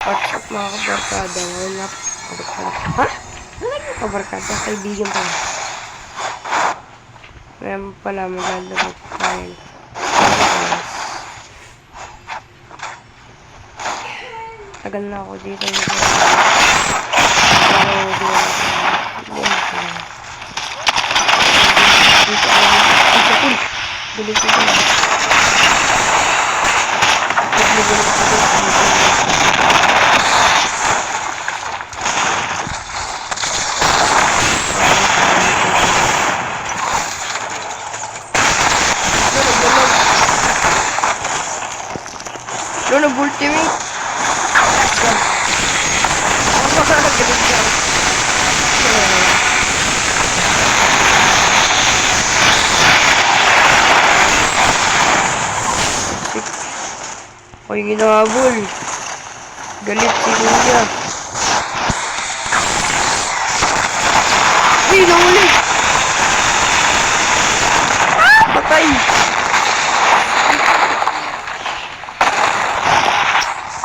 What's up mga kabarkada? Ngayon na kabarkada. Ha? Ano yung kabarkada? Kaibigan pa. Ngayon pala maglalabot tayo. Tagal na ako dito. Ano nag-ultimate? Ako'y ginahabol. Galit si Kuya. Uy, nahuli! Ah! Patay!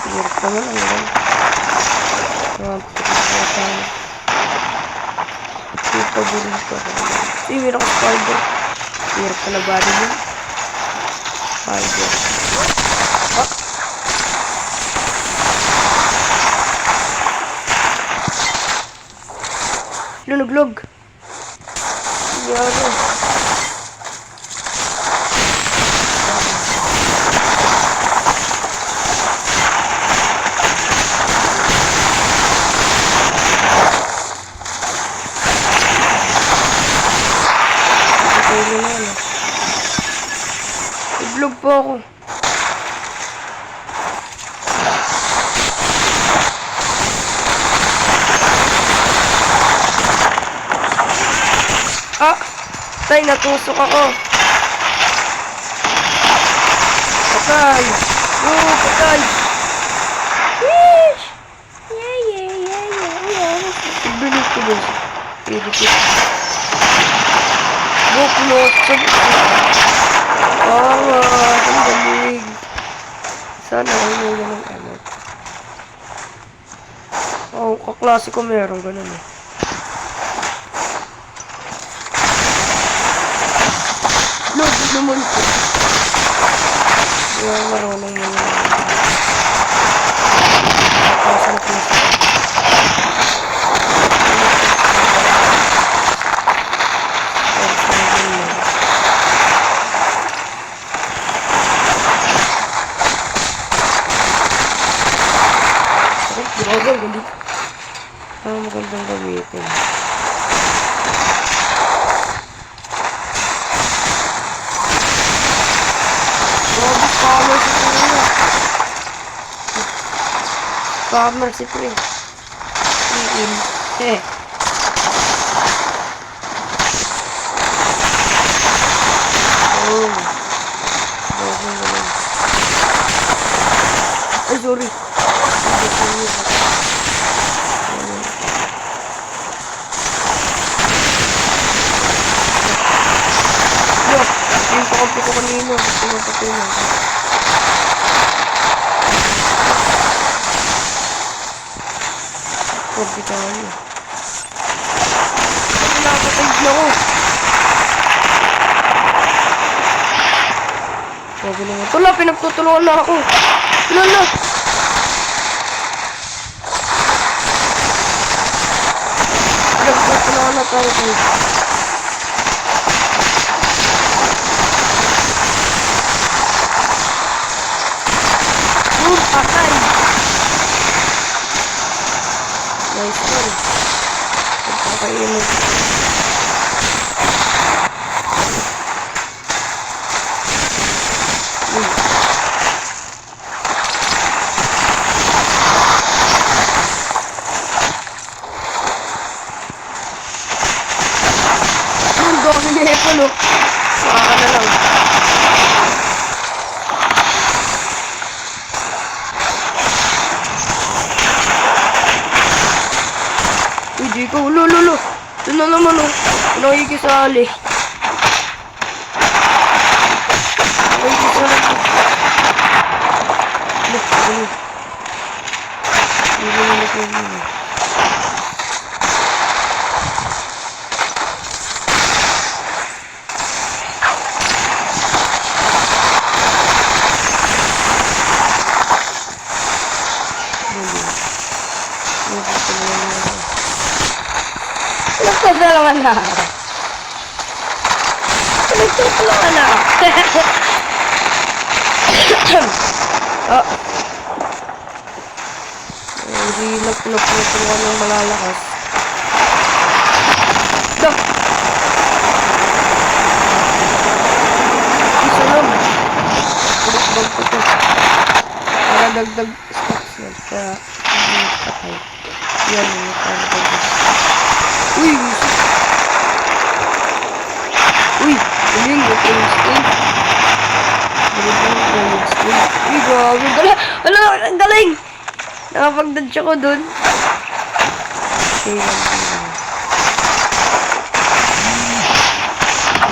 Hirap naman ang gano'n. Ito burin ko. Uy, meron ko spider. Hirap ka na ba rin yun? Spider. Ah! Lunuglog. Yaro. Iblog po ako. Ah! Tay, natusok ako. Patay! Oh, patay! Yeesh! Yeah. Ibilis ko din. Pidikit. Buklot! Awas! Ang galing! Sana ay may ganun ano. Oh, kaklase ko meron ganun eh. Lord, naman po. Yung marunong mo na. Kasan ko na. Grabe, ang galit. Magandang gamitin. Farmer si Pre. Iin. Oh. Ay, sorry. Yung pakampi ko kanino. Pinapatay na. Pwede tayo. Pinapatay na ako. Pwede naman. Tula, pinagtutulungan na ako. Lala. Pinagtutulungan na tayo. Patay. Nice one. Pagkakainin mo. Ang dami na ipon, oh. Saka na lang. Hindi ko, lolo. Ito na naman, oh. Nakikisali. Nakikisali. Hindi mo na kaya yun. Nagtutulungan na ako. Nagtutulungan na ako. Ah! Hindi na pinapulungan ng malalakas. Da! Isa lang. Ulit ko to. Para dagdag stocks yan. Kaya hindi patay. Yan yung para dagdag. Uy! Uy! Galing! Ito yung stage. Uy, grabe. Wala! Ang galing! Nakapag-dodge ako dun. Okay lang.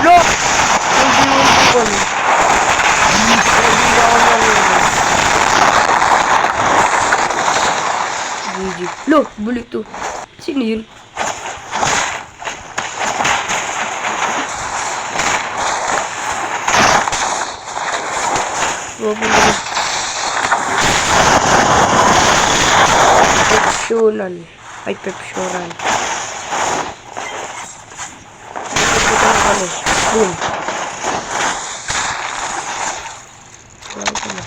Look! Hindi mo ito ko. Hindi na ako marunong. GG. Look! Bulik to. Sino yun? Grabe na. Pepsyonan. Ay, Pepsyoran. Ito na kami. Boom. Grabe na.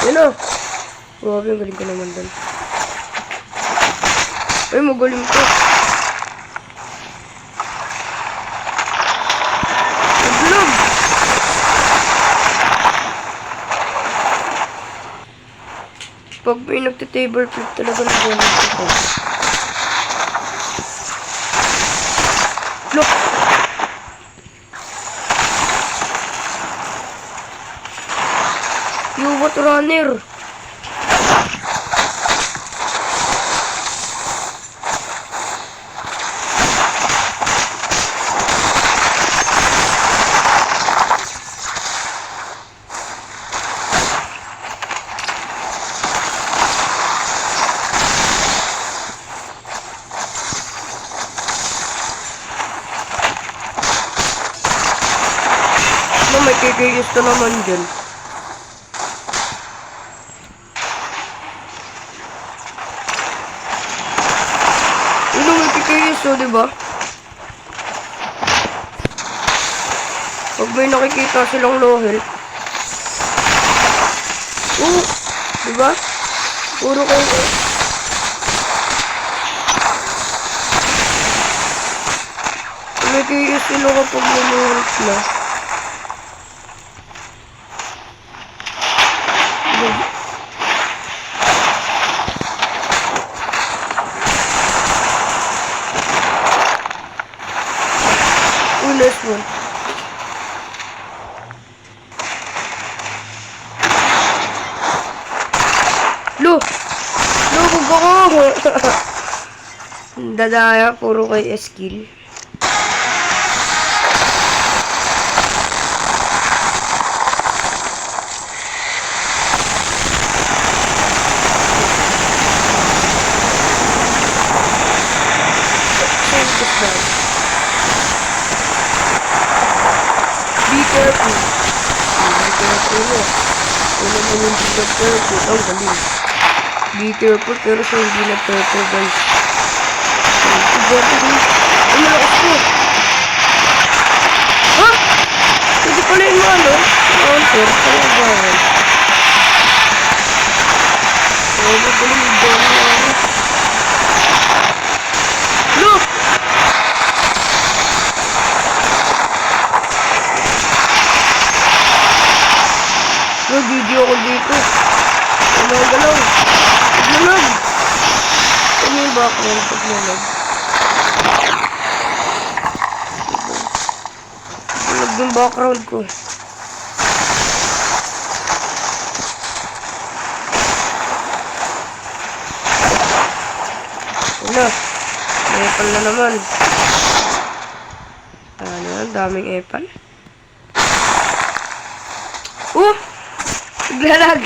Yan o. Grabe, ang galing ko naman doon. Ay, magaling ko. Nagulog! Pag may nagtitable flip talaga nagaling ko. Look! You what runner? No, may kikigis na naman dyan. May kikigis o, diba? Pag may nakikita silang low health. Diba? Puro kayo. May kikigis sila kapag may low health na. Nice one. Lo! Lubog ako! Dadaya, puro kay skill. Be careful. Be careful mo. Wala mo yung be careful. Ang galing. Be careful pero siya hindi na careful guys. Ay, malakas ko. Ha? Hindi pala yung ano? Counter. Kaya bawal. Oh, magaling yung bawal. Look! Nag-video ako dito. Galaw-galaw. Paglalag. Ano yung background? Paglalag. yung background ko. Wala. Epal na naman. Ano yan? Daming epal. Naglalag.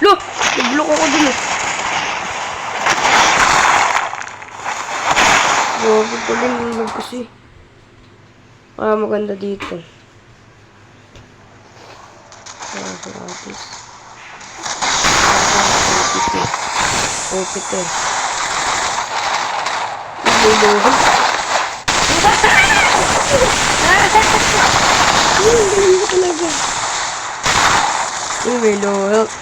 Loh! Nag-block ako dun eh. Grabe ko din yung lag kasi. Maganda dito. Gratis. Opite. Ibubuhan. Galing ko talaga. May low health.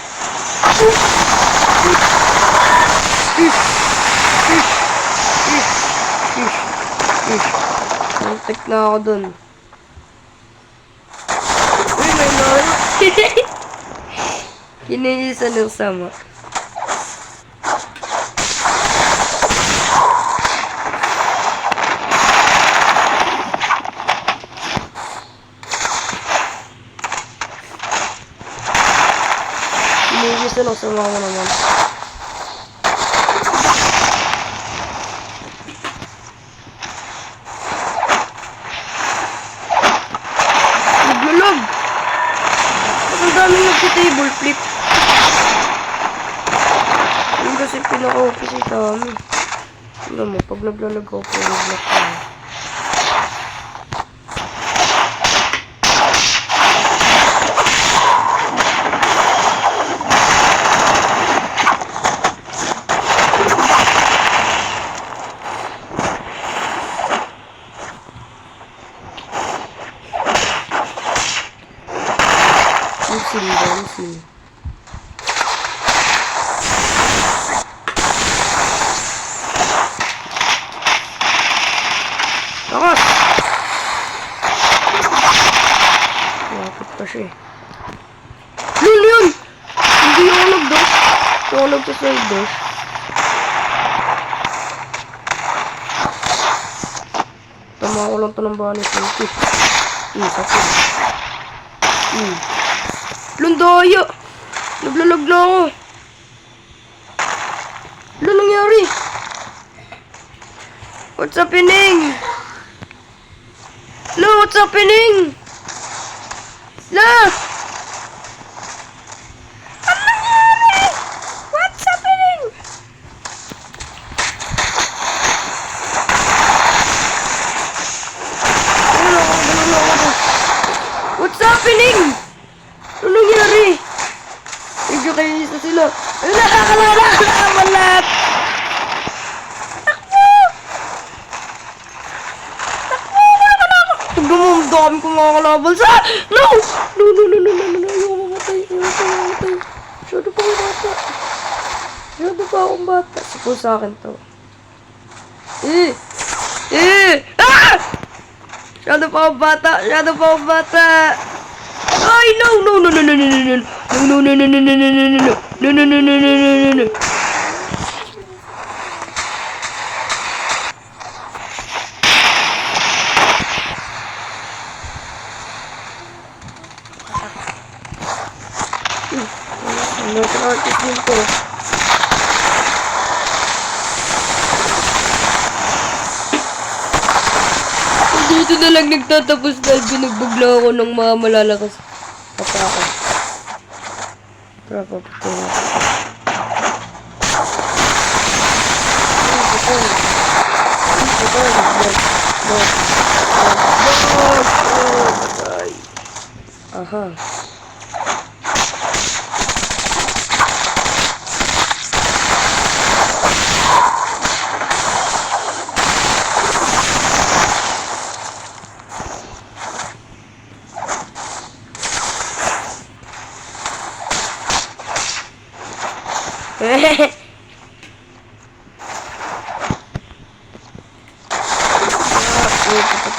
Nantik na ako dun. Uy, may low. Kinisa ng sama. Kinisa ng sama ko naman. Naglalog! Ang daming nagsi-table flip. Yung kasi pinaka-okay si Tommy. Alam mo, pag naglalag ako, naglag ko. Dancing. Lakas! Lapit pa siya eh. Lul yun! Hindi ako nag-dash. Ako nag-side dash. Tama ko lang ito ng bani. Isa ko. Lundoyo! Naglalag na ako. Ano nangyari? What's happening? No, what's happening? La! Ano nangyari? What's happening? What's happening? Ano nangyari? Medyo kayo isa sila. Ayun na! Nakakaman lahat! Takbo! Tignan mo, ang dami kong mga kalabal sa... No! No! Ayoko mamatay. Masyado pa akong bata. Suppose sa akin to. Ah! Masyado pa akong bata. Ay, no. Artist nito. Dito na lang nagtatapos dahil binagbagla ako ng mga malalakas. Pataka. Tara, papatay natin. Aha.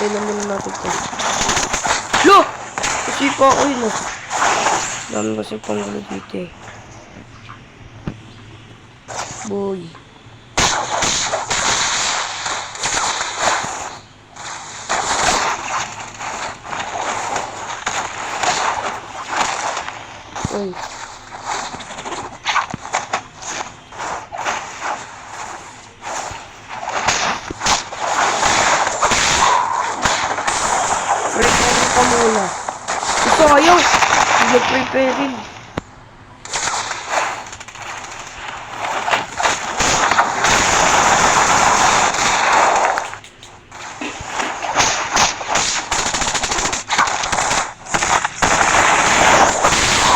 Patay na muna natin to. Lo! Kasi pa ako yun ah. Dami kasi pangulo dito eh. Boy. Uy. Prepare ka muna. Ito ayaw. Hindi preparing.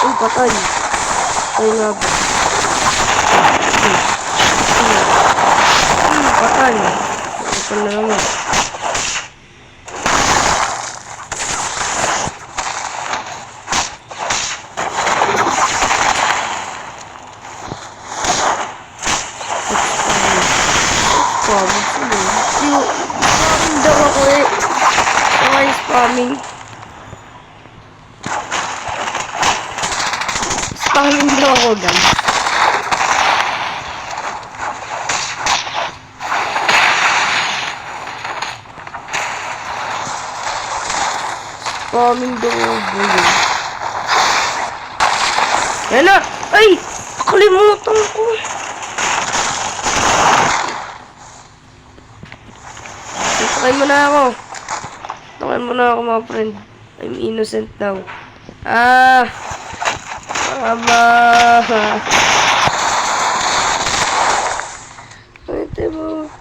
Uy, patay. Ay nga ba? Patay. Ito na naman. Spamming daw ako eh. Okay, spamming. Spamming daw ako, guys. Spamming daw ako. Yan na! Ay! Kalimutan ko! Takay mo na ako. Takay mo na ako, mga friend. I'm innocent now. Aba. Pwede mo.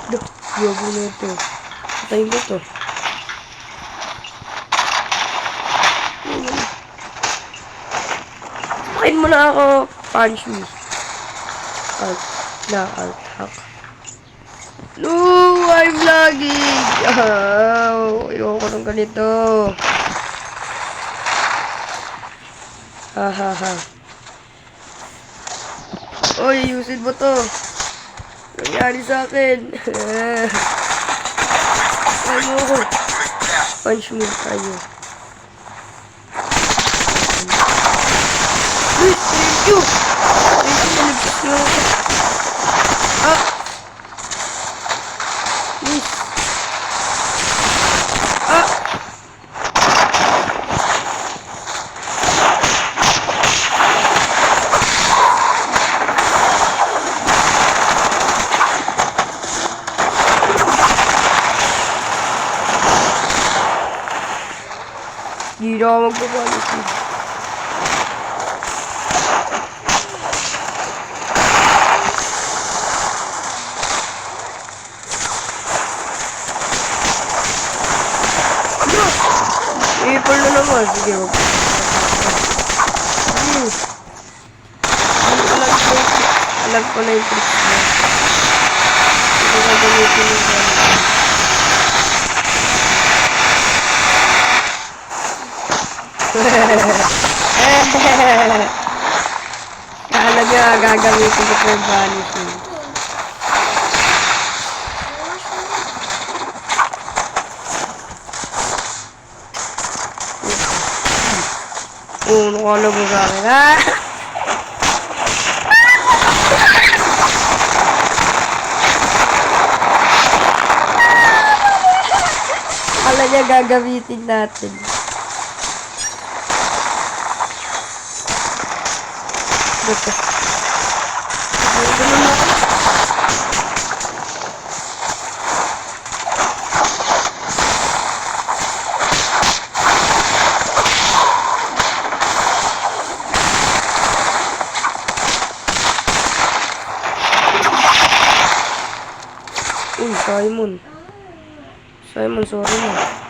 Duh, yobo na ito. Patayin ko ito. Takayin mo na ako. Punch me. Alt hack. No, I'm lagging. Ayoko ng ganito. Hahaha. Oy, ayusin mo to. Nangyari sa akin. Ay mo ko. Punch me tayo. Uy, thank you. Nalagpas na ako. Yes. Hindi na ako magbabalit eh. Ipol na naman. Sige, wag. Alam ko na yung tricks mo. Hindi na gamitin yung gano'n. Kala niya gagamitin ko yung vanishing. Nakala mo sa akin, ha? Kala niya gagamitin natin. Ba't ka? Ito naman ako. Uy, Simon. Simon, sorry na.